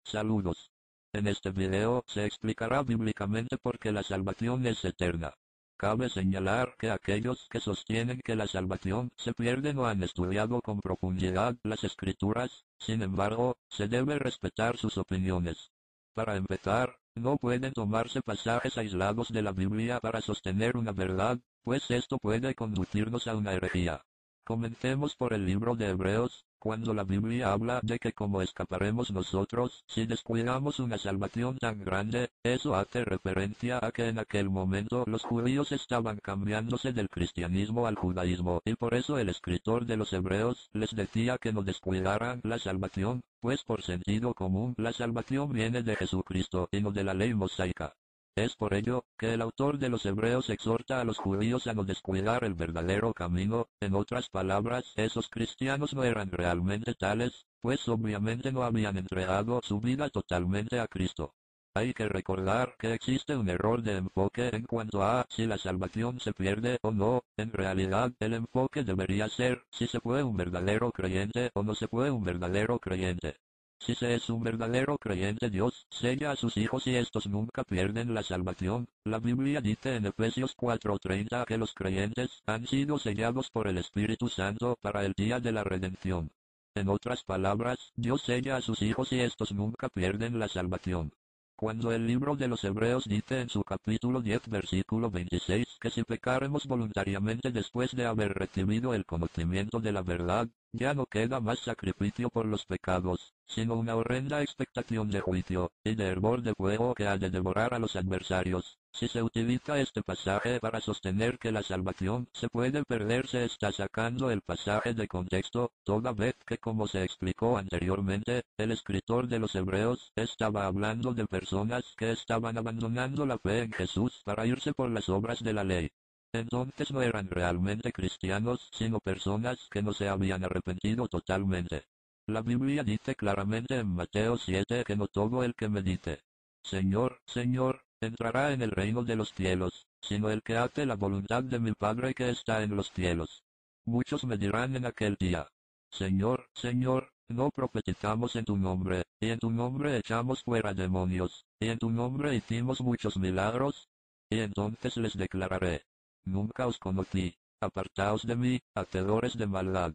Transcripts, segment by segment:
Saludos. En este video se explicará bíblicamente por qué la salvación es eterna. Cabe señalar que aquellos que sostienen que la salvación se pierde no han estudiado con profundidad las escrituras, sin embargo, se debe respetar sus opiniones. Para empezar, no pueden tomarse pasajes aislados de la Biblia para sostener una verdad, pues esto puede conducirnos a una herejía. Comencemos por el libro de Hebreos, cuando la Biblia habla de que cómo escaparemos nosotros si descuidamos una salvación tan grande, eso hace referencia a que en aquel momento los judíos estaban cambiándose del cristianismo al judaísmo y por eso el escritor de los Hebreos les decía que no descuidaran la salvación, pues por sentido común la salvación viene de Jesucristo y no de la ley mosaica. Es por ello, que el autor de los Hebreos exhorta a los judíos a no descuidar el verdadero camino, en otras palabras, esos cristianos no eran realmente tales, pues obviamente no habían entregado su vida totalmente a Cristo. Hay que recordar que existe un error de enfoque en cuanto a si la salvación se pierde o no, en realidad el enfoque debería ser si se fue un verdadero creyente o no se fue un verdadero creyente. Si se es un verdadero creyente, Dios sella a sus hijos y estos nunca pierden la salvación. La Biblia dice en Efesios 4:30 que los creyentes han sido sellados por el Espíritu Santo para el día de la redención. En otras palabras, Dios sella a sus hijos y estos nunca pierden la salvación. Cuando el libro de los Hebreos dice en su capítulo 10 versículo 26 que si pecaremos voluntariamente después de haber recibido el conocimiento de la verdad, ya no queda más sacrificio por los pecados, sino una horrenda expectación de juicio, y de hervor de fuego que ha de devorar a los adversarios. Si se utiliza este pasaje para sostener que la salvación se puede perder, se está sacando el pasaje de contexto, toda vez que, como se explicó anteriormente, el escritor de los Hebreos estaba hablando de personas que estaban abandonando la fe en Jesús para irse por las obras de la ley. Entonces no eran realmente cristianos, sino personas que no se habían arrepentido totalmente. La Biblia dice claramente en Mateo 7 que no todo el que me dice, Señor, Señor, entrará en el reino de los cielos, sino el que hace la voluntad de mi Padre que está en los cielos. Muchos me dirán en aquel día, Señor, Señor, no profetizamos en tu nombre, y en tu nombre echamos fuera demonios, y en tu nombre hicimos muchos milagros. Y entonces les declararé, nunca os conocí, apartaos de mí, hacedores de maldad.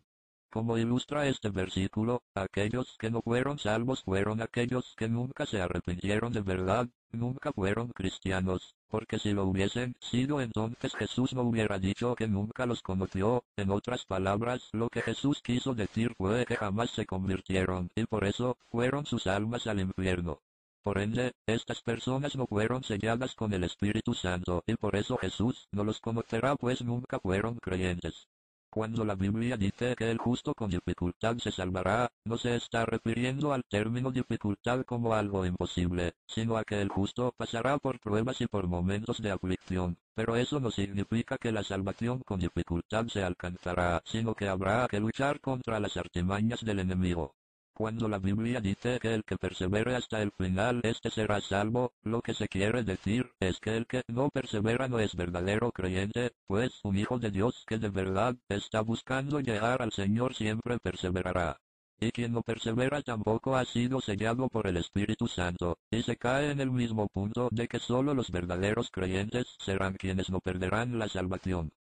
Como ilustra este versículo, aquellos que no fueron salvos fueron aquellos que nunca se arrepintieron de verdad, nunca fueron cristianos, porque si lo hubiesen sido entonces Jesús no hubiera dicho que nunca los conoció. En otras palabras, lo que Jesús quiso decir fue que jamás se convirtieron y por eso fueron sus almas al infierno. Por ende, estas personas no fueron selladas con el Espíritu Santo y por eso Jesús no los conocerá, pues nunca fueron creyentes. Cuando la Biblia dice que el justo con dificultad se salvará, no se está refiriendo al término dificultad como algo imposible, sino a que el justo pasará por pruebas y por momentos de aflicción, pero eso no significa que la salvación con dificultad se alcanzará, sino que habrá que luchar contra las artimañas del enemigo. Cuando la Biblia dice que el que persevere hasta el final este será salvo, lo que se quiere decir es que el que no persevera no es verdadero creyente, pues un hijo de Dios que de verdad está buscando llegar al Señor siempre perseverará. Y quien no persevera tampoco ha sido sellado por el Espíritu Santo, y se cae en el mismo punto de que solo los verdaderos creyentes serán quienes no perderán la salvación.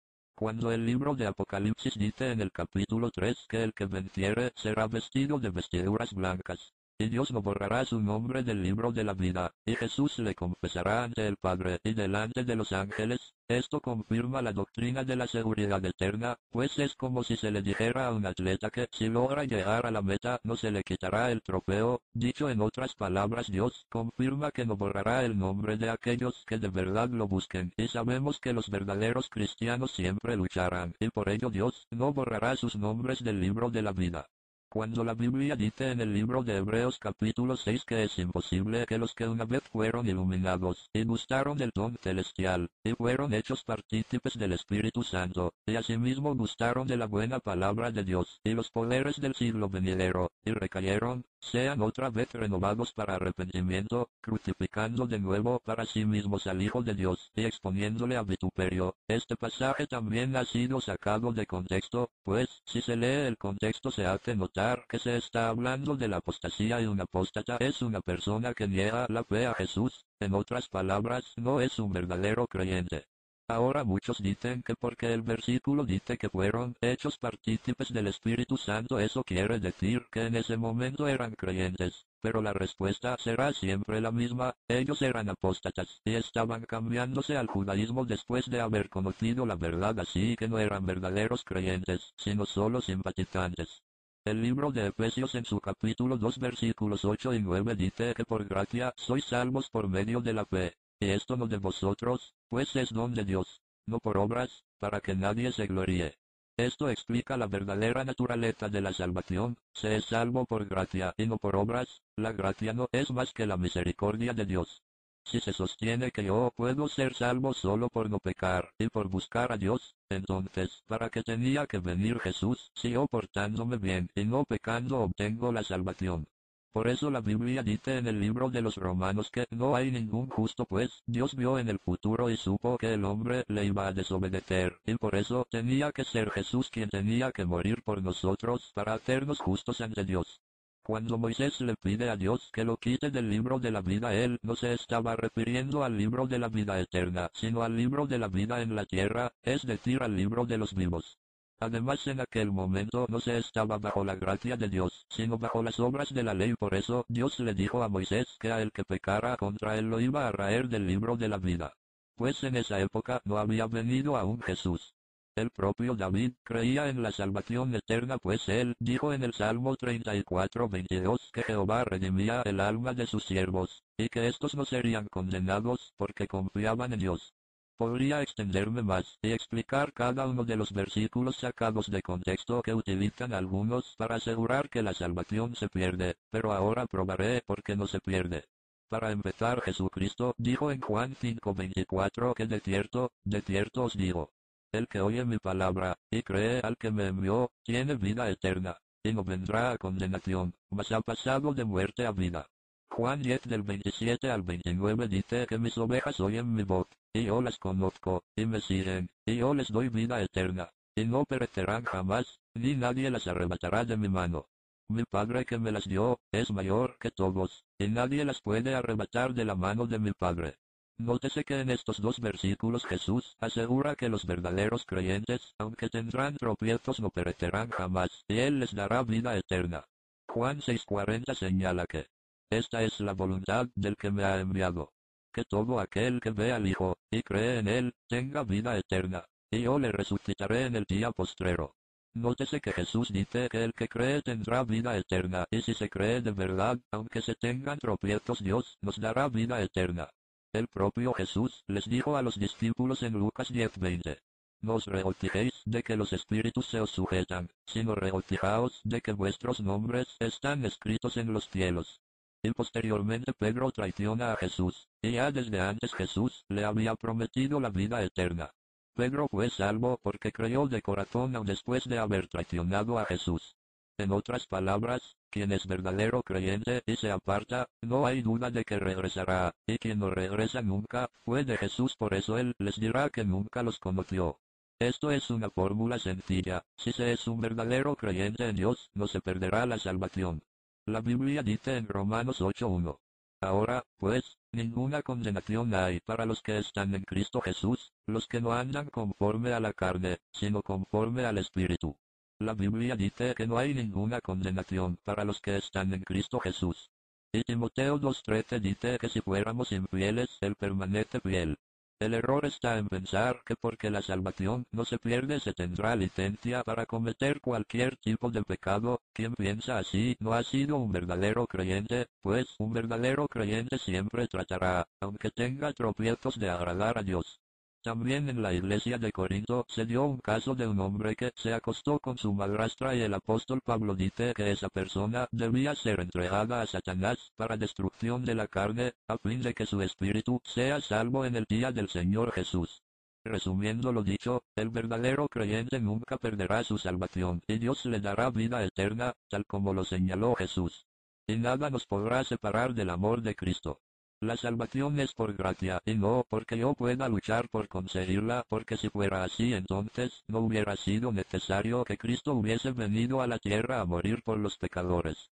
Cuando el libro de Apocalipsis dice en el capítulo 3 que el que venciere será vestido de vestiduras blancas, y Dios no borrará su nombre del libro de la vida, y Jesús le confesará ante el Padre y delante de los ángeles, esto confirma la doctrina de la seguridad eterna, pues es como si se le dijera a un atleta que si logra llegar a la meta no se le quitará el trofeo. Dicho en otras palabras, Dios confirma que no borrará el nombre de aquellos que de verdad lo busquen, y sabemos que los verdaderos cristianos siempre lucharán, y por ello Dios no borrará sus nombres del libro de la vida. Cuando la Biblia dice en el libro de Hebreos capítulo 6 que es imposible que los que una vez fueron iluminados y gustaron del don celestial, y fueron hechos partícipes del Espíritu Santo, y asimismo gustaron de la buena palabra de Dios y los poderes del siglo venidero, y recayeron, sean otra vez renovados para arrepentimiento, crucificando de nuevo para sí mismos al Hijo de Dios y exponiéndole a vituperio. Este pasaje también ha sido sacado de contexto, pues, si se lee el contexto se hace notar que se está hablando de la apostasía y un apóstata es una persona que niega la fe a Jesús, en otras palabras, no es un verdadero creyente. Ahora muchos dicen que porque el versículo dice que fueron hechos partícipes del Espíritu Santo eso quiere decir que en ese momento eran creyentes, pero la respuesta será siempre la misma, ellos eran apóstatas y estaban cambiándose al judaísmo después de haber conocido la verdad, así que no eran verdaderos creyentes, sino solo simpatizantes. El libro de Efesios en su capítulo 2 versículos 8 y 9 dice que por gracia sois salvos por medio de la fe. Y esto no de vosotros, pues es don de Dios, no por obras, para que nadie se gloríe. Esto explica la verdadera naturaleza de la salvación, se es salvo por gracia y no por obras, la gracia no es más que la misericordia de Dios. Si se sostiene que yo puedo ser salvo solo por no pecar y por buscar a Dios, entonces, ¿para qué tenía que venir Jesús si yo portándome bien y no pecando obtengo la salvación? Por eso la Biblia dice en el libro de los Romanos que no hay ningún justo, pues Dios vio en el futuro y supo que el hombre le iba a desobedecer, y por eso tenía que ser Jesús quien tenía que morir por nosotros para hacernos justos ante Dios. Cuando Moisés le pide a Dios que lo quite del libro de la vida, él no se estaba refiriendo al libro de la vida eterna, sino al libro de la vida en la tierra, es decir, al libro de los vivos. Además en aquel momento no se estaba bajo la gracia de Dios, sino bajo las obras de la ley. Por eso Dios le dijo a Moisés que a el que pecara contra él lo iba a raer del libro de la vida. Pues en esa época no había venido aún Jesús. El propio David creía en la salvación eterna, pues él dijo en el Salmo 34:22 que Jehová redimía el alma de sus siervos, y que estos no serían condenados porque confiaban en Dios. Podría extenderme más y explicar cada uno de los versículos sacados de contexto que utilizan algunos para asegurar que la salvación se pierde, pero ahora probaré por qué no se pierde. Para empezar, Jesucristo dijo en Juan 5:24 que de cierto os digo, el que oye mi palabra, y cree al que me envió, tiene vida eterna, y no vendrá a condenación, mas ha pasado de muerte a vida. Juan 10 del 27 al 29 dice que mis ovejas oyen mi voz, y yo las conozco, y me siguen, y yo les doy vida eterna, y no perecerán jamás, ni nadie las arrebatará de mi mano. Mi Padre que me las dio, es mayor que todos, y nadie las puede arrebatar de la mano de mi Padre. Nótese que en estos dos versículos Jesús asegura que los verdaderos creyentes, aunque tendrán tropiezos, no perecerán jamás, y Él les dará vida eterna. Juan 6:40 señala que esta es la voluntad del que me ha enviado, que todo aquel que ve al Hijo, y cree en Él, tenga vida eterna, y yo le resucitaré en el día postrero. Nótese que Jesús dice que el que cree tendrá vida eterna, y si se cree de verdad, aunque se tengan tropiezos, Dios nos dará vida eterna. El propio Jesús les dijo a los discípulos en Lucas 10:20. No os regocijéis de que los espíritus se os sujetan, sino regocijaos de que vuestros nombres están escritos en los cielos. Y posteriormente Pedro traiciona a Jesús, y ya desde antes Jesús le había prometido la vida eterna. Pedro fue salvo porque creyó de corazón aun después de haber traicionado a Jesús. En otras palabras, quien es verdadero creyente y se aparta, no hay duda de que regresará, y quien no regresa nunca, fue de Jesús, por eso él les dirá que nunca los conoció. Esto es una fórmula sencilla, si se es un verdadero creyente en Dios, no se perderá la salvación. La Biblia dice en Romanos 8:1. Ahora, pues, ninguna condenación hay para los que están en Cristo Jesús, los que no andan conforme a la carne, sino conforme al Espíritu. La Biblia dice que no hay ninguna condenación para los que están en Cristo Jesús. Y Timoteo 2:13 dice que si fuéramos infieles, Él permanece fiel. El error está en pensar que porque la salvación no se pierde se tendrá licencia para cometer cualquier tipo de pecado. Quien piensa así no ha sido un verdadero creyente, pues un verdadero creyente siempre tratará, aunque tenga tropiezos, de agradar a Dios. También en la iglesia de Corinto se dio un caso de un hombre que se acostó con su madrastra y el apóstol Pablo dice que esa persona debía ser entregada a Satanás para destrucción de la carne, a fin de que su espíritu sea salvo en el día del Señor Jesús. Resumiendo lo dicho, el verdadero creyente nunca perderá su salvación y Dios le dará vida eterna, tal como lo señaló Jesús. y nada nos podrá separar del amor de Cristo. La salvación es por gracia, y no porque yo pueda luchar por conseguirla, porque si fuera así entonces no hubiera sido necesario que Cristo hubiese venido a la tierra a morir por los pecadores.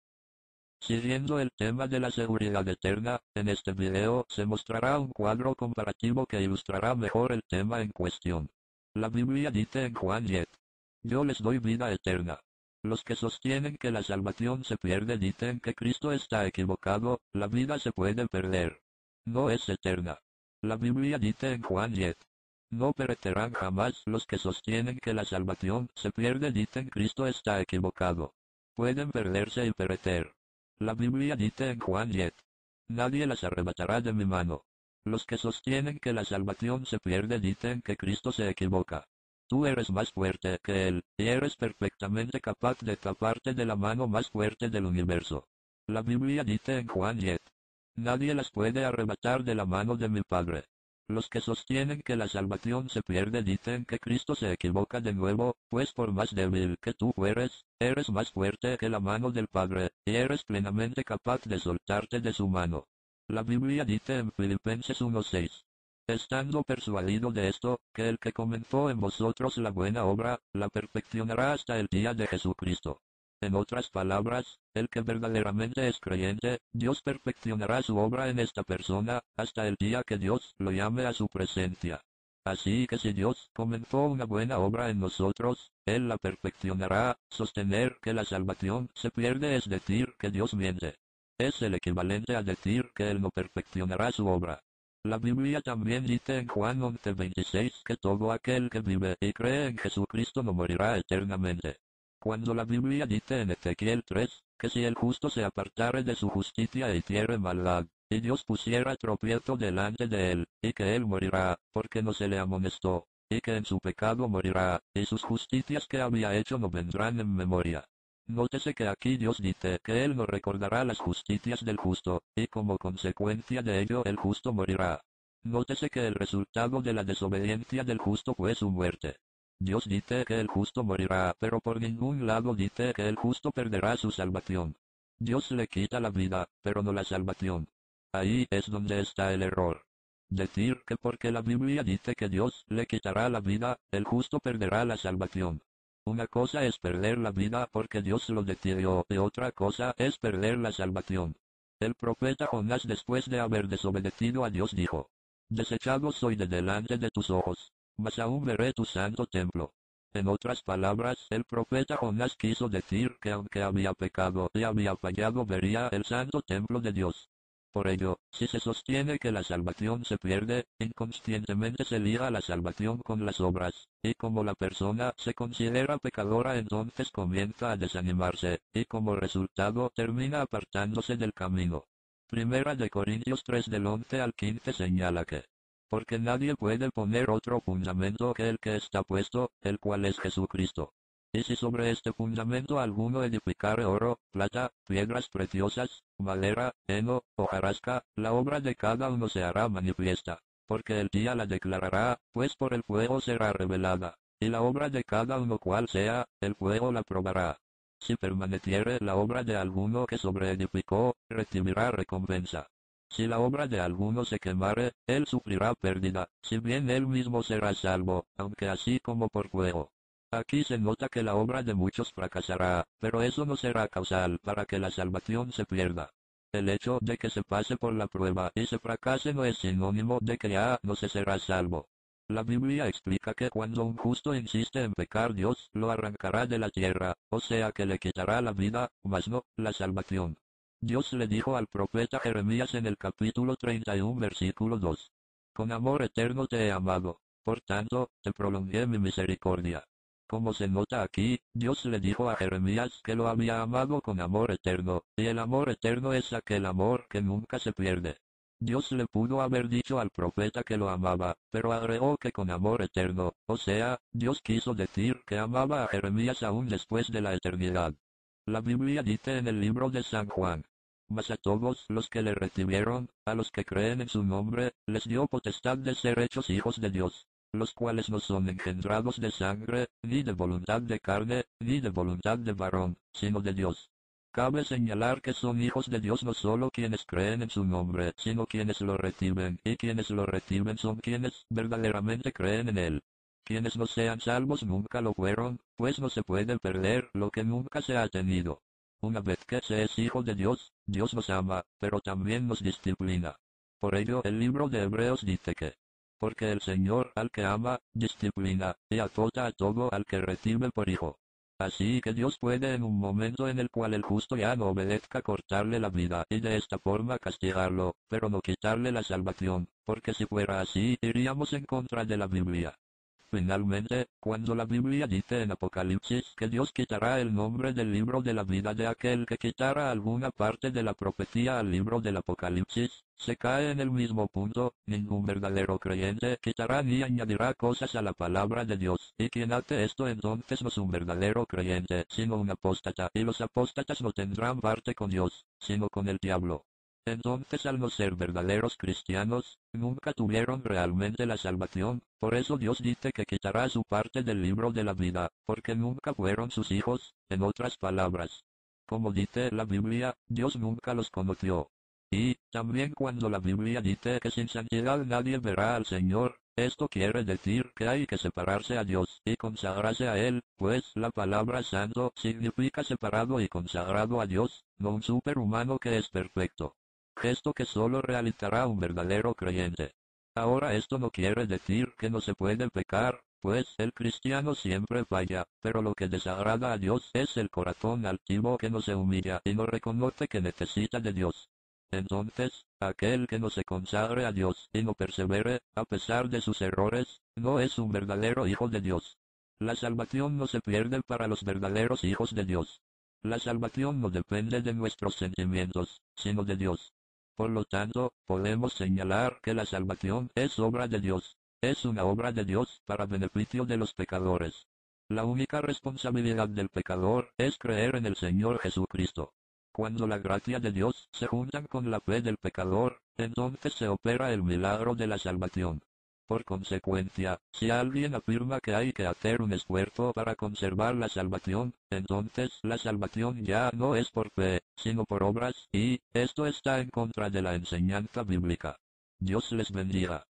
Siguiendo el tema de la seguridad eterna, en este video se mostrará un cuadro comparativo que ilustrará mejor el tema en cuestión. La Biblia dice en Juan 10: yo les doy vida eterna. Los que sostienen que la salvación se pierde dicen que Cristo está equivocado, la vida se puede perder. No es eterna. La Biblia dice en Juan 10: no perecerán jamás. Los que sostienen que la salvación se pierde dicen Cristo está equivocado. Pueden perderse y perecer. La Biblia dice en Juan 10: nadie las arrebatará de mi mano. Los que sostienen que la salvación se pierde dicen que Cristo se equivoca. Tú eres más fuerte que Él, y eres perfectamente capaz de taparte de la mano más fuerte del universo. La Biblia dice en Juan 10: nadie las puede arrebatar de la mano de mi Padre. Los que sostienen que la salvación se pierde dicen que Cristo se equivoca de nuevo, pues por más débil que tú fueres, eres más fuerte que la mano del Padre, y eres plenamente capaz de soltarte de su mano. La Biblia dice en Filipenses 1:6: estando persuadido de esto, que el que comenzó en vosotros la buena obra, la perfeccionará hasta el día de Jesucristo. En otras palabras, el que verdaderamente es creyente, Dios perfeccionará su obra en esta persona, hasta el día que Dios lo llame a su presencia. Así que si Dios comenzó una buena obra en nosotros, Él la perfeccionará. Sostener que la salvación se pierde es decir que Dios miente. Es el equivalente a decir que Él no perfeccionará su obra. La Biblia también dice en Juan 11:26 que todo aquel que vive y cree en Jesucristo no morirá eternamente. Cuando la Biblia dice en Ezequiel 3, que si el justo se apartare de su justicia e hiciere maldad, y Dios pusiera tropiezo delante de él, y que él morirá, porque no se le amonestó, y que en su pecado morirá, y sus justicias que había hecho no vendrán en memoria. Nótese que aquí Dios dice que Él no recordará las justicias del justo, y como consecuencia de ello el justo morirá. Nótese que el resultado de la desobediencia del justo fue su muerte. Dios dice que el justo morirá, pero por ningún lado dice que el justo perderá su salvación. Dios le quita la vida, pero no la salvación. Ahí es donde está el error. Decir que porque la Biblia dice que Dios le quitará la vida, el justo perderá la salvación. Una cosa es perder la vida porque Dios lo decidió, y otra cosa es perder la salvación. El profeta Jonás, después de haber desobedecido a Dios, dijo: desechado soy de delante de tus ojos, mas aún veré tu santo templo. En otras palabras, el profeta Jonás quiso decir que aunque había pecado y había fallado, vería el santo templo de Dios. Por ello, si se sostiene que la salvación se pierde, inconscientemente se liga la salvación con las obras, y como la persona se considera pecadora entonces comienza a desanimarse, y como resultado termina apartándose del camino. Primera de Corintios 3 del 11 al 15 señala que, porque nadie puede poner otro fundamento que el que está puesto, el cual es Jesucristo. Y si sobre este fundamento alguno edificare oro, plata, piedras preciosas, madera, heno, hojarasca, la obra de cada uno se hará manifiesta, porque el día la declarará, pues por el fuego será revelada, y la obra de cada uno cual sea, el fuego la probará. Si permaneciere la obra de alguno que sobreedificó, recibirá recompensa. Si la obra de alguno se quemare, él sufrirá pérdida, si bien él mismo será salvo, aunque así como por fuego. Aquí se nota que la obra de muchos fracasará, pero eso no será causal para que la salvación se pierda. El hecho de que se pase por la prueba y se fracase no es sinónimo de que ya no se será salvo. La Biblia explica que cuando un justo insiste en pecar, Dios lo arrancará de la tierra, o sea que le quitará la vida, mas no la salvación. Dios le dijo al profeta Jeremías en el capítulo 31 versículo 2: con amor eterno te he amado, por tanto, te prolongué mi misericordia. Como se nota aquí, Dios le dijo a Jeremías que lo había amado con amor eterno, y el amor eterno es aquel amor que nunca se pierde. Dios le pudo haber dicho al profeta que lo amaba, pero agregó que con amor eterno, o sea, Dios quiso decir que amaba a Jeremías aún después de la eternidad. La Biblia dice en el libro de San Juan: mas a todos los que le recibieron, a los que creen en su nombre, les dio potestad de ser hechos hijos de Dios, los cuales no son engendrados de sangre, ni de voluntad de carne, ni de voluntad de varón, sino de Dios. Cabe señalar que son hijos de Dios no solo quienes creen en su nombre, sino quienes lo reciben, y quienes lo reciben son quienes verdaderamente creen en él. Quienes no sean salvos nunca lo fueron, pues no se puede perder lo que nunca se ha tenido. Una vez que se es hijo de Dios, Dios nos ama, pero también nos disciplina. Por ello el libro de Hebreos dice que, porque el Señor al que ama, disciplina, y azota a todo al que recibe por hijo. Así que Dios puede en un momento en el cual el justo ya no obedezca cortarle la vida y de esta forma castigarlo, pero no quitarle la salvación, porque si fuera así iríamos en contra de la Biblia. Finalmente, cuando la Biblia dice en Apocalipsis que Dios quitará el nombre del libro de la vida de aquel que quitara alguna parte de la profecía al libro del Apocalipsis, se cae en el mismo punto. Ningún verdadero creyente quitará ni añadirá cosas a la palabra de Dios, y quien hace esto entonces no es un verdadero creyente, sino un apóstata, y los apóstatas no tendrán parte con Dios, sino con el diablo. Entonces al no ser verdaderos cristianos, nunca tuvieron realmente la salvación, por eso Dios dice que quitará su parte del libro de la vida, porque nunca fueron sus hijos, en otras palabras. Como dice la Biblia, Dios nunca los conoció. Y, también cuando la Biblia dice que sin santidad nadie verá al Señor, esto quiere decir que hay que separarse a Dios y consagrarse a Él, pues la palabra santo significa separado y consagrado a Dios, no un superhumano que es perfecto. Gesto que solo realizará un verdadero creyente. Ahora esto no quiere decir que no se puede pecar, pues el cristiano siempre falla, pero lo que desagrada a Dios es el corazón altivo que no se humilla y no reconoce que necesita de Dios. Entonces, aquel que no se consagre a Dios y no persevere, a pesar de sus errores, no es un verdadero hijo de Dios. La salvación no se pierde para los verdaderos hijos de Dios. La salvación no depende de nuestros sentimientos, sino de Dios. Por lo tanto, podemos señalar que la salvación es obra de Dios. Es una obra de Dios para beneficio de los pecadores. La única responsabilidad del pecador es creer en el Señor Jesucristo. Cuando la gracia de Dios se junta con la fe del pecador, entonces se opera el milagro de la salvación. Por consecuencia, si alguien afirma que hay que hacer un esfuerzo para conservar la salvación, entonces la salvación ya no es por fe, sino por obras, y esto está en contra de la enseñanza bíblica. Dios les bendiga.